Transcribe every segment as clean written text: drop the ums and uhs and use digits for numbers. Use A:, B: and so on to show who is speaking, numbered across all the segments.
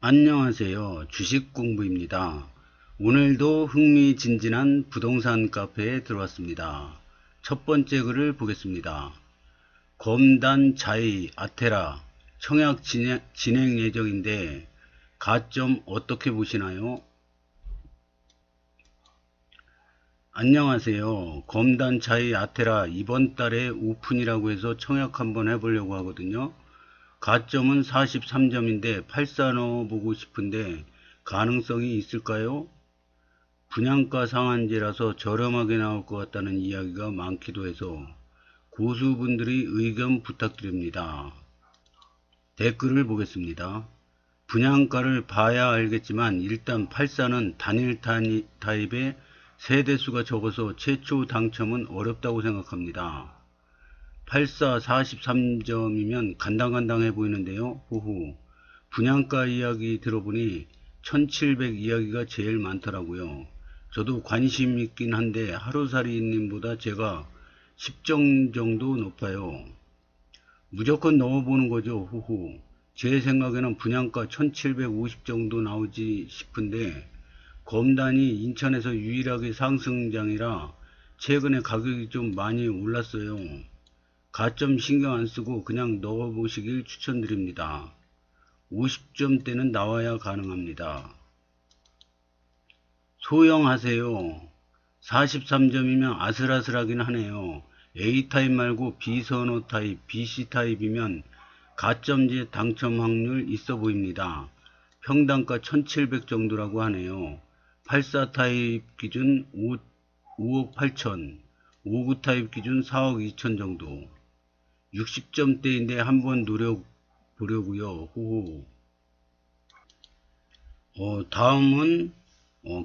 A: 안녕하세요. 주식공부입니다. 오늘도 흥미진진한 부동산 카페에 들어왔습니다. 첫 번째 글을 보겠습니다. 검단 자이 아테라 청약 진행 예정인데 가점 어떻게 보시나요? 안녕하세요. 검단 자이 아테라 이번 달에 오픈이라고 해서 청약 한번 해보려고 하거든요. 가점은 43점인데 84 넣어보고 싶은데 가능성이 있을까요? 분양가 상한제라서 저렴하게 나올 것 같다는 이야기가 많기도 해서 고수분들의 의견 부탁드립니다. 댓글을 보겠습니다. 분양가를 봐야 알겠지만 일단 84는 단일 타입의 세대수가 적어서 최초 당첨은 어렵다고 생각합니다. 84 43점이면 간당간당해 보이는데요. 호호. 분양가 이야기 들어보니 1700 이야기가 제일 많더라고요. 저도 관심 있긴 한데 하루살이님보다 제가 10점 정도 높아요. 무조건 넣어보는 거죠. 호호. 제 생각에는 분양가 1750 정도 나오지 싶은데 검단이 인천에서 유일하게 상승장이라 최근에 가격이 좀 많이 올랐어요. 가점 신경 안 쓰고 그냥 넣어보시길 추천드립니다. 50점대는 나와야 가능합니다. 소형하세요. 43점이면 아슬아슬하긴 하네요. A타입 말고 B선호 타입, BC 타입이면 가점제 당첨 확률 있어 보입니다. 평당가 1700 정도라고 하네요. 84 타입 기준 5억 8천, 59 타입 기준 4억 2천 정도. 60점대인데 한번 노려보려고요. 호호. 다음은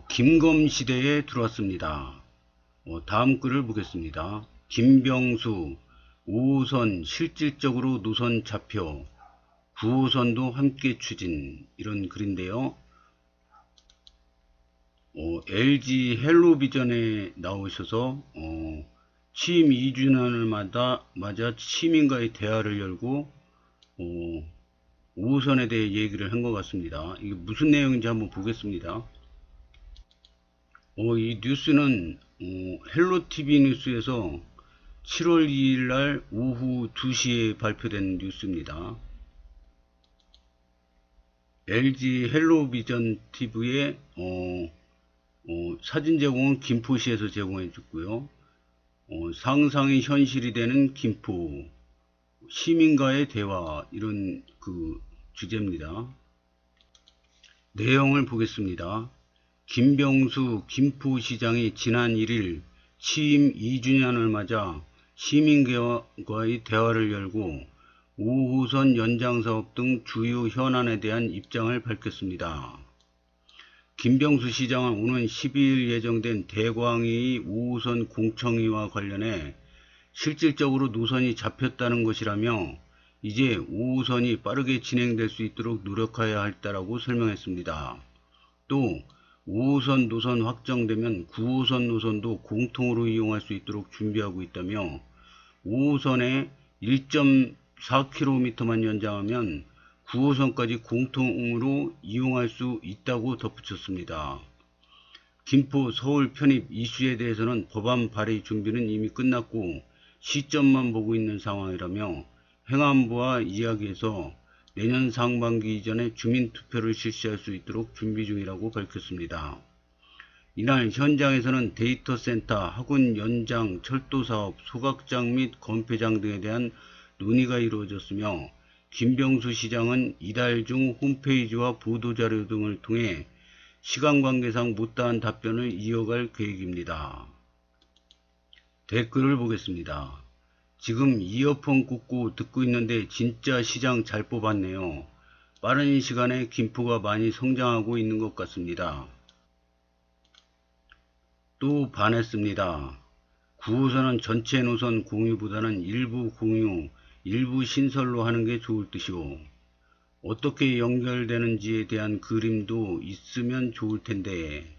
A: 김검시대에 들어왔습니다. 다음 글을 보겠습니다. 김병수 5호선 실질적으로 노선 잡혀 9호선도 함께 추진 이런 글인데요. LG 헬로비전에 나오셔서 취임 2주년을 맞아 시민과의 대화를 열고 5호선에 대해 얘기를 한 것 같습니다. 이게 무슨 내용인지 한번 보겠습니다. 이 뉴스는 헬로티비 뉴스에서 7월 2일 날 오후 2시에 발표된 뉴스입니다. LG 헬로비전 TV의 사진 제공은 김포시에서 제공해 줬고요. 상상이 현실이 되는 김포 시민과의 대화 이런 그 주제입니다. 내용을 보겠습니다. 김병수 김포시장이 지난 1일 취임 2주년을 맞아 시민과의 대화를 열고 5호선 연장사업 등 주요 현안에 대한 입장을 밝혔습니다. 김병수 시장은 오는 12일 예정된 대광의 5호선 공청회와 관련해 실질적으로 노선이 잡혔다는 것이라며 이제 5호선이 빠르게 진행될 수 있도록 노력해야 할다라고 설명했습니다. 또 5호선 노선 확정되면 9호선 노선도 공통으로 이용할 수 있도록 준비하고 있다며 5호선에 1.4km만 연장하면 9호선까지 공통으로 이용할 수 있다고 덧붙였습니다. 김포 서울 편입 이슈에 대해서는 법안 발의 준비는 이미 끝났고 시점만 보고 있는 상황이라며 행안부와 이야기해서 내년 상반기 이전에 주민투표를 실시할 수 있도록 준비 중이라고 밝혔습니다. 이날 현장에서는 데이터센터, 학원 연장, 철도사업, 소각장 및 건폐장 등에 대한 논의가 이루어졌으며 김병수 시장은 이달 중 홈페이지와 보도자료 등을 통해 시간 관계상 못다한 답변을 이어갈 계획입니다. 댓글을 보겠습니다. 지금 이어폰 꽂고 듣고 있는데 진짜 시장 잘 뽑았네요. 빠른 시간에 김포가 많이 성장하고 있는 것 같습니다. 또 반했습니다. 9호선은 전체 노선 공유보다는 일부 공유, 일부 신설로 하는 게 좋을 듯이요. 어떻게 연결되는지에 대한 그림도 있으면 좋을 텐데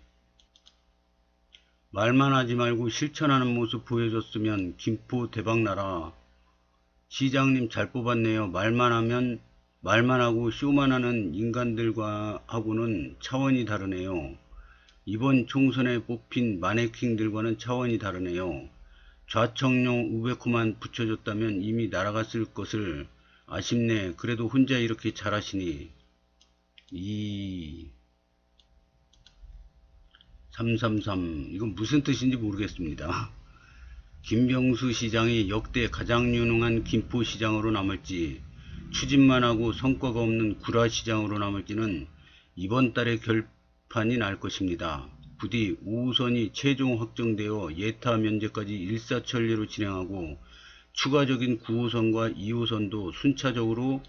A: 말만 하지 말고 실천하는 모습 보여줬으면 김포 대박나라. 시장님 잘 뽑았네요. 말만 하면 말만 하고 쇼만 하는 인간들하고는 차원이 다르네요. 이번 총선에 뽑힌 마네킹들과는 차원이 다르네요. 좌청룡 우베코만 붙여줬다면 이미 날아갔을 것을. 아쉽네. 그래도 혼자 이렇게 잘하시니. 333 이건 무슨 뜻인지 모르겠습니다. 김병수 시장이 역대 가장 유능한 김포시장으로 남을지, 추진만 하고 성과가 없는 구라시장으로 남을지는 이번 달에 결판이 날 것입니다. 부디 5호선이 최종 확정되어 예타 면제까지 일사천리로 진행하고 추가적인 9호선과 2호선도 순차적으로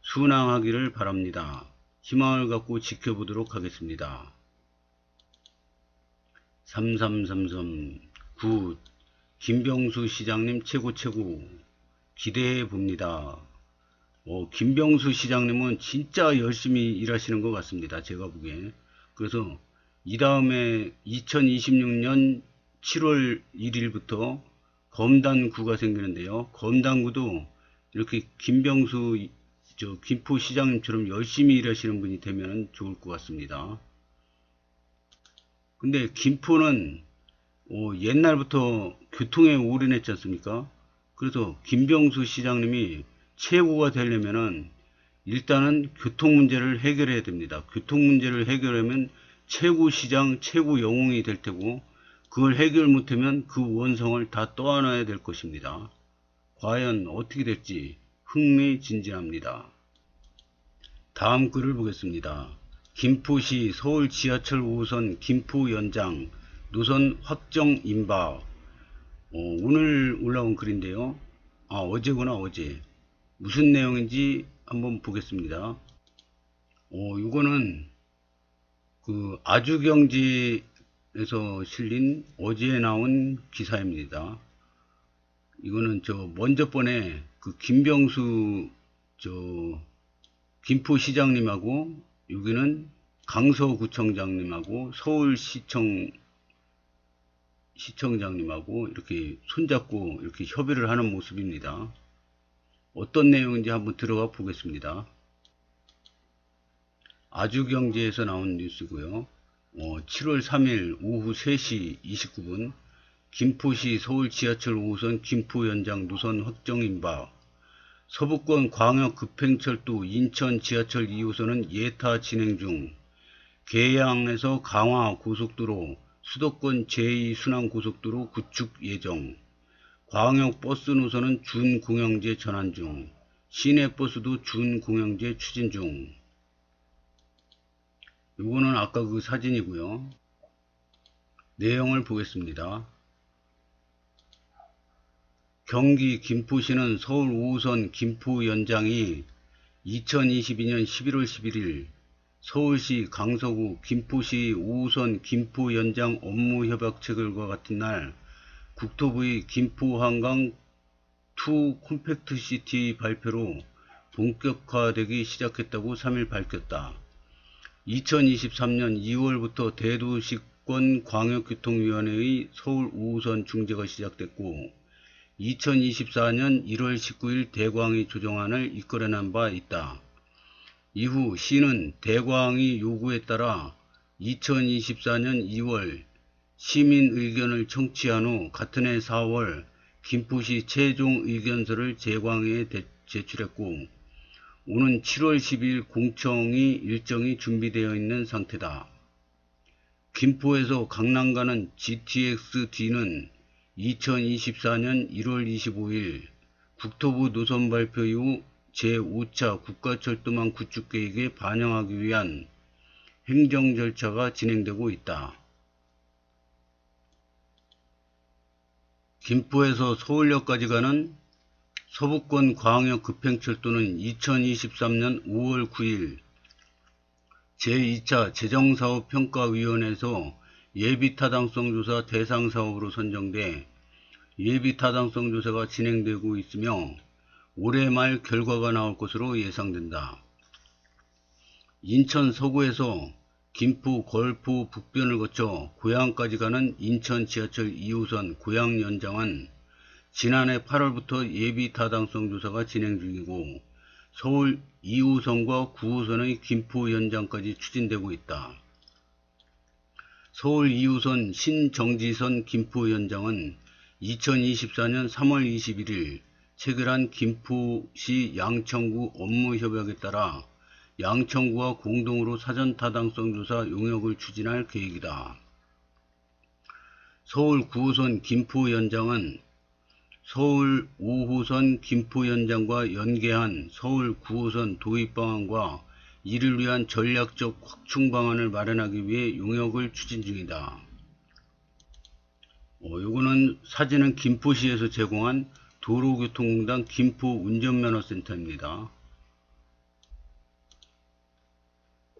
A: 순항하기를 바랍니다. 희망을 갖고 지켜보도록 하겠습니다. 3333 김병수 시장님 최고 기대해 봅니다. 김병수 시장님은 진짜 열심히 일하시는 것 같습니다. 제가 보기에. 그래서 이 다음에 2026년 7월 1일부터 검단구가 생기는데요. 검단구도 이렇게 김병수 김포시장님처럼 열심히 일하시는 분이 되면 좋을 것 같습니다. 근데 김포는 옛날부터 교통에 올인했지 않습니까? 그래서 김병수 시장님이 최고가 되려면은 일단은 교통 문제를 해결해야 됩니다. 교통 문제를 해결하면 최고 시장, 최고 영웅이 될 테고, 그걸 해결 못하면 그 원성을 다 떠안아야 될 것입니다. 과연 어떻게 될지 흥미진진합니다. 다음 글을 보겠습니다. 김포시 서울 지하철 5호선 김포 연장 노선 확정 임박. 오늘 올라온 글인데요. 어제구나, 어제. 무슨 내용인지 한번 보겠습니다. 이거는 그 아주경제에서 실린 어제 나온 기사입니다. 이거는 먼저 번에 그 김병수 김포시장님하고, 여기는 강서구청장님하고 서울시청장님하고 이렇게 손잡고 이렇게 협의를 하는 모습입니다. 어떤 내용인지 한번 들어가 보겠습니다. 아주경제에서 나온 뉴스고요. 7월 3일 오후 3시 29분 김포시 서울 지하철 5호선 김포 연장 노선 확정 임박. 서부권 광역 급행철도 인천 지하철 2호선은 예타 진행 중. 계양에서 강화 고속도로, 수도권 제2순환고속도로 구축 예정. 광역버스 노선은 준공영제 전환 중. 시내버스도 준공영제 추진 중. 요거는 아까 그 사진이고요. 내용을 보겠습니다. 경기 김포시는 서울 5호선 김포 연장이 2022년 11월 11일 서울시 강서구 김포시 5호선 김포 연장 업무 협약 체결과 같은 날 국토부의 김포 한강 2 콤팩트 시티 발표로 본격화되기 시작했다고 3일 밝혔다. 2023년 2월부터 대도시권 광역교통위원회의 서울 5호선 중재가 시작됐고, 2024년 1월 19일 대광의 조정안을 이끌어낸 바 있다. 이후 시는 대광의 요구에 따라 2024년 2월 시민 의견을 청취한 후 같은 해 4월 김포시 최종 의견서를 대광회에 제출했고, 오는 7월 12일 공청이 일정이 준비되어 있는 상태다. 김포에서 강남 가는 GTX-D는 2024년 1월 25일 국토부 노선 발표 이후 제5차 국가철도망 구축계획에 반영하기 위한 행정 절차가 진행되고 있다. 김포에서 서울역까지 가는 서부권 광역 급행철도는 2023년 5월 9일 제2차 재정사업평가위원회에서 예비타당성 조사 대상사업으로 선정돼 예비타당성 조사가 진행되고 있으며 올해 말 결과가 나올 것으로 예상된다. 인천 서구에서 김포 걸포 북변을 거쳐 고양까지 가는 인천 지하철 2호선 고양 연장은 지난해 8월부터 예비 타당성 조사가 진행 중이고, 서울 2호선과 9호선의 김포 연장까지 추진되고 있다. 서울 2호선 신정지선 김포 연장은 2024년 3월 21일 체결한 김포시 양천구 업무협약에 따라 양천구와 공동으로 사전타당성 조사 용역을 추진할 계획이다. 서울 9호선 김포 연장은 서울 5호선 김포 연장과 연계한 서울 9호선 도입 방안과 이를 위한 전략적 확충 방안을 마련하기 위해 용역을 추진 중이다. 요거는 사진은 김포시에서 제공한 도로교통공단 김포 운전면허센터입니다.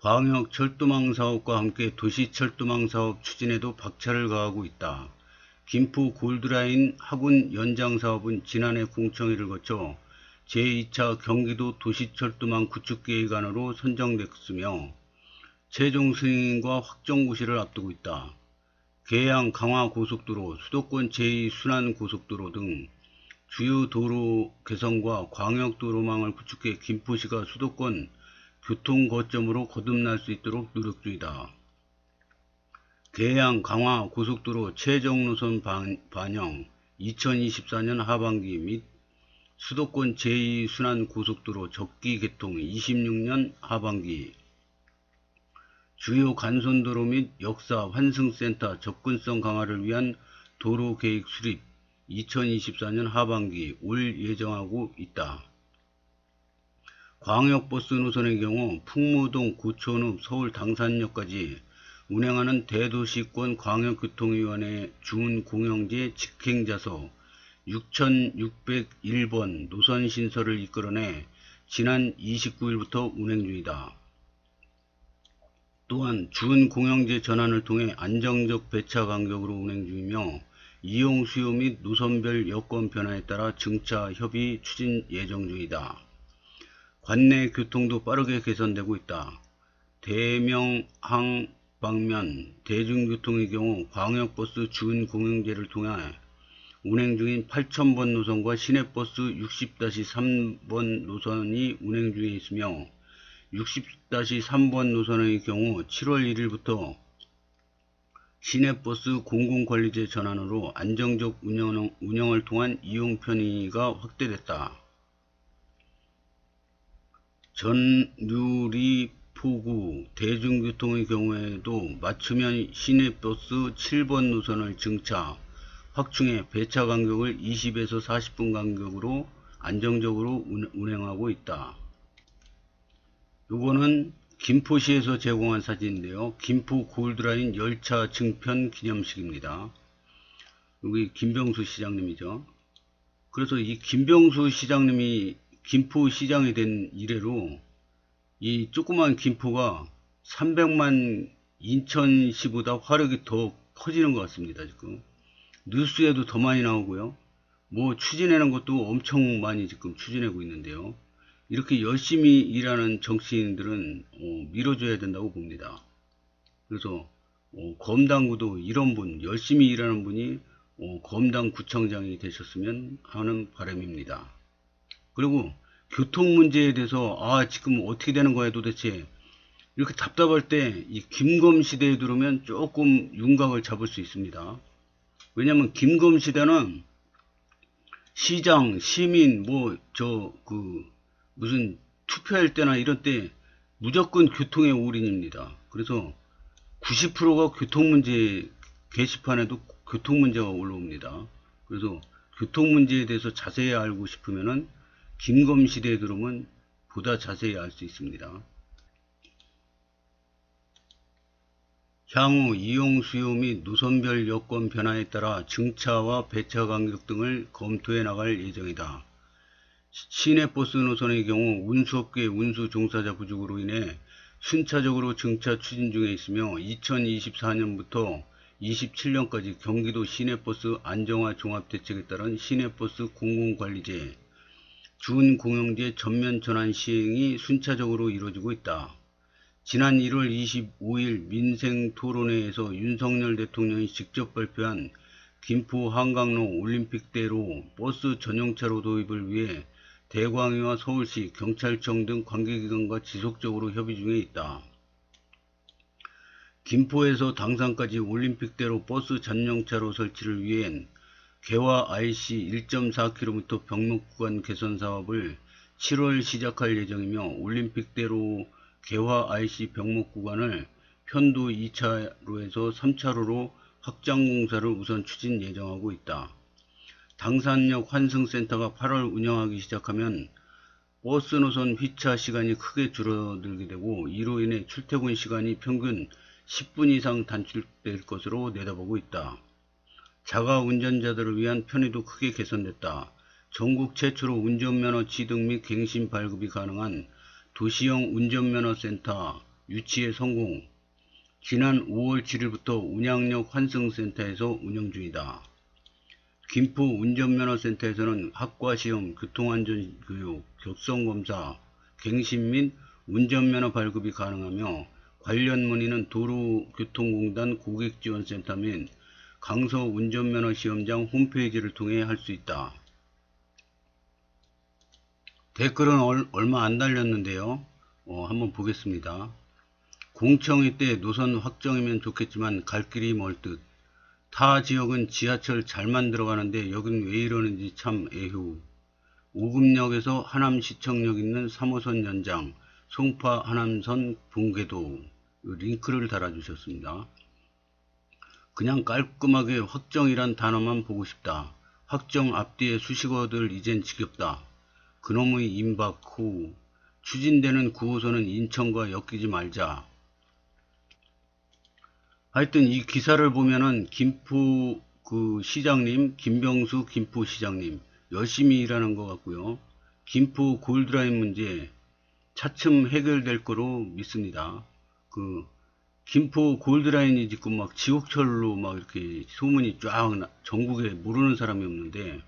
A: 광역철도망 사업과 함께 도시철도망 사업 추진에도 박차를 가하고 있다. 김포 골드라인 하군 연장 사업은 지난해 공청회를 거쳐 제2차 경기도 도시철도망 구축계획안으로 선정됐으며 최종 승인과 확정 고시를 앞두고 있다. 계양 강화고속도로, 수도권 제2순환고속도로 등 주요 도로 개선과 광역도로망을 구축해 김포시가 수도권 교통거점으로 거듭날 수 있도록 노력 중이다. 계양 강화 고속도로 최종 노선 반영 2024년 하반기 및 수도권 제2순환고속도로 접기 개통 26년 하반기, 주요 간선도로 및 역사 환승센터 접근성 강화를 위한 도로계획 수립 2024년 하반기 올 예정하고 있다. 광역버스 노선의 경우 풍무동 고촌읍 서울 당산역까지 운행하는 대도시권 광역교통위원회 주문공영제 직행자서 6601번 노선 신설을 이끌어내 지난 29일부터 운행 중이다. 또한 주문공영제 전환을 통해 안정적 배차 간격으로 운행 중이며 이용 수요 및 노선별 여건 변화에 따라 증차 협의 추진 예정 중이다. 관내 교통도 빠르게 개선되고 있다. 대명항 방면 대중교통의 경우 광역버스 주운공영제를 통해 운행 중인 8000번 노선과 시내버스 60-3번 노선이 운행 중에 있으며 60-3번 노선의 경우 7월 1일부터 시내버스 공공관리제 전환으로 안정적 운영을 통한 이용 편의가 확대됐다. 전류리 포구 대중교통의 경우에도 맞춤형 시내버스 7번 노선을 증차, 확충해 배차 간격을 20에서 40분 간격으로 안정적으로 운행하고 있다. 요거는 김포시에서 제공한 사진인데요. 김포 골드라인 열차 증편 기념식입니다. 여기 김병수 시장님이죠. 그래서 이 김병수 시장님이 김포시장이 된 이래로 이 조그만 김포가 300만 인천시보다 화력이 더 커지는 것 같습니다. 지금 뉴스에도 더 많이 나오고요. 뭐 추진하는 것도 엄청 많이 지금 추진하고 있는데요. 이렇게 열심히 일하는 정치인들은 밀어줘야 된다고 봅니다. 그래서 검당구도 이런 분, 열심히 일하는 분이 검당구청장이 되셨으면 하는 바람입니다. 그리고 교통 문제에 대해서 지금 어떻게 되는 거야 도대체, 이렇게 답답할 때 이 김검 시대에 들어오면 조금 윤곽을 잡을 수 있습니다. 왜냐면 김검 시대는 시장, 시민, 무슨 투표할 때나 이런 때 무조건 교통의 올인입니다. 그래서 90%가 교통 문제 게시판에도 교통 문제가 올라옵니다. 그래서 교통 문제에 대해서 자세히 알고 싶으면은 김검 시대에 들어오면 보다 자세히 알 수 있습니다. 향후 이용 수요 및 노선별 여건 변화에 따라 증차와 배차 간격 등을 검토해 나갈 예정이다. 시내버스 노선의 경우 운수업계 운수 종사자 부족으로 인해 순차적으로 증차 추진 중에 있으며 2024년부터 27년까지 경기도 시내버스 안정화 종합대책에 따른 시내버스 공공관리제, 주운공영제 전면 전환 시행이 순차적으로 이루어지고 있다. 지난 1월 25일 민생토론회에서 윤석열 대통령이 직접 발표한 김포 한강로 올림픽대로 버스 전용차로 도입을 위해 대광위와 서울시, 경찰청 등 관계기관과 지속적으로 협의 중에 있다. 김포에서 당산까지 올림픽대로 버스 전용차로 설치를 위한 개화 IC 1.4km 병목 구간 개선 사업을 7월 시작할 예정이며, 올림픽대로 개화 IC 병목 구간을 편도 2차로에서 3차로로 확장 공사를 우선 추진 예정하고 있다. 당산역 환승센터가 8월 운영하기 시작하면 버스 노선 휘차 시간이 크게 줄어들게 되고, 이로 인해 출퇴근 시간이 평균 10분 이상 단축될 것으로 내다보고 있다. 자가 운전자들을 위한 편의도 크게 개선됐다. 전국 최초로 운전면허 취득 및 갱신 발급이 가능한 도시형 운전면허센터 유치에 성공. 지난 5월 7일부터 운양역 환승센터에서 운영 중이다. 김포 운전면허센터에서는 학과시험, 교통안전교육, 격성검사, 갱신 및 운전면허 발급이 가능하며, 관련 문의는 도로교통공단 고객지원센터 및 강서 운전면허 시험장 홈페이지를 통해 할 수 있다. 댓글은 얼마 안 달렸는데요. 한번 보겠습니다. 공청회 때 노선 확정이면 좋겠지만 갈 길이 멀 듯. 타 지역은 지하철 잘 만들어가는데 여긴 왜 이러는지 참 애휴. 오금역에서 하남시청역 있는 3호선 연장, 송파 하남선 붕괴도. 링크를 달아주셨습니다. 그냥 깔끔하게 확정이란 단어만 보고 싶다. 확정 앞뒤에 수식어들 이젠 지겹다. 그놈의 임박 후 추진되는 9호선은 인천과 엮이지 말자. 하여튼 이 기사를 보면은 김포 시장님, 김병수 김포시장님 열심히 일하는 것 같고요. 김포 골드라인 문제 차츰 해결될 거로 믿습니다. 김포 골드라인이 지금 막 지옥철로 막 이렇게 소문이 쫙 전국에 모르는 사람이 없는데,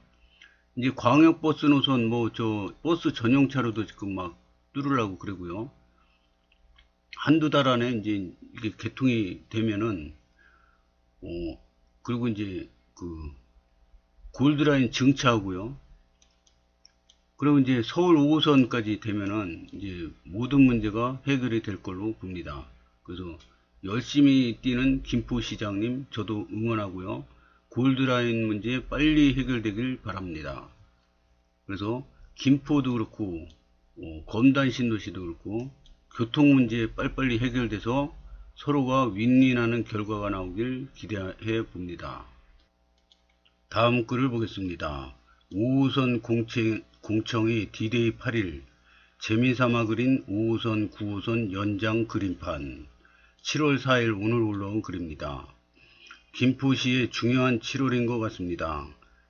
A: 이제 광역버스 노선 버스 전용차로도 지금 막 뚫으려고 그러고요. 한두 달 안에 이제 이게 개통이 되면은, 그리고 이제 골드라인 증차하고요. 그리고 이제 서울 5호선까지 되면은 이제 모든 문제가 해결이 될 걸로 봅니다. 그래서 열심히 뛰는 김포시장님 저도 응원하고요. 골드라인 문제 빨리 해결되길 바랍니다. 그래서 김포도 그렇고 검단 신도시도 그렇고 교통 문제 빨리빨리 해결돼서 서로가 윈윈하는 결과가 나오길 기대해 봅니다. 다음 글을 보겠습니다. 5호선 공청회 D-Day 8일 재미삼아 그린 5호선 9호선 연장 그림판. 7월 4일 오늘 올라온 글입니다. 김포시의 중요한 7월인 것 같습니다.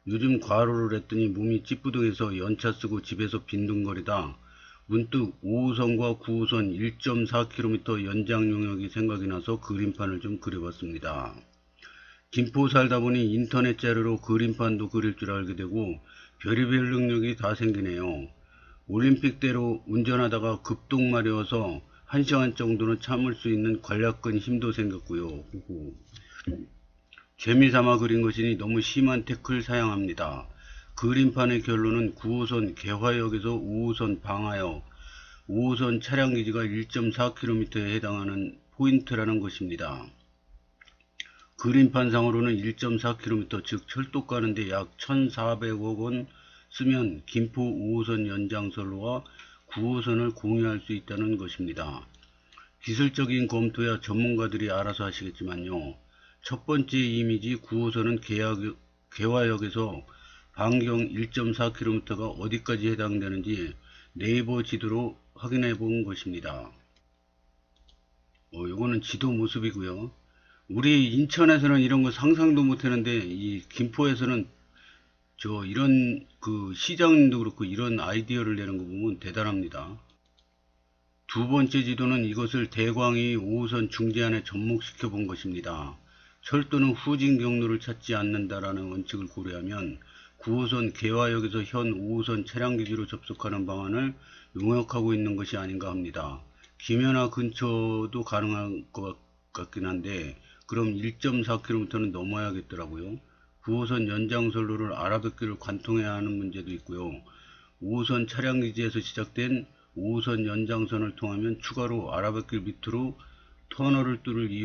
A: 요즘 과로를 했더니 몸이 찌뿌둥해서 연차 쓰고 집에서 빈둥거리다 문득 5호선과 9호선 1.4km 연장 용역이 생각이 나서 그림판을 좀 그려봤습니다. 김포 살다 보니 인터넷 자료로 그림판도 그릴 줄 알게 되고 별의별 능력이 다 생기네요. 올림픽대로 운전하다가 급동 마려워서 1시간 정도는 참을 수 있는 관략근 힘도 생겼고요. 재미삼아 그린 것이니 너무 심한 태클 사양합니다. 그림판의 결론은 9호선 개화역에서 5호선 방화역, 5호선 차량기지가 1.4km에 해당하는 포인트라는 것입니다. 그림판상으로는 1.4km 즉 철도 가는데 약 1,400억 원 쓰면 김포 5호선 연장선로와 9호선을 공유할 수 있다는 것입니다. 기술적인 검토야 전문가들이 알아서 하시겠지만요. 첫 번째 이미지 9호선은 개화역에서 반경 1.4km가 어디까지 해당되는지 네이버 지도로 확인해 본 것입니다. 이거는 지도 모습이고요. 우리 인천에서는 이런 거 상상도 못 했는데 이 김포에서는 이런 시장님도 그렇고 이런 아이디어를 내는 거 보면 대단합니다. 두 번째 지도는 이것을 대광이 5호선 중재안에 접목시켜 본 것입니다. 철도는 후진 경로를 찾지 않는다라는 원칙을 고려하면 9호선 개화역에서 현 5호선 차량기지로 접속하는 방안을 용역하고 있는 것이 아닌가 합니다. 김연아 근처도 가능할 것 같긴 한데 그럼 1.4km는 넘어야겠더라고요. 9호선 연장선로를 알아듣기를 관통해야 하는 문제도 있고요. 5호선 차량기지에서 시작된 5호선 연장선을 통하면 추가로 아라뱃길 밑으로 터널을 뚫을 이유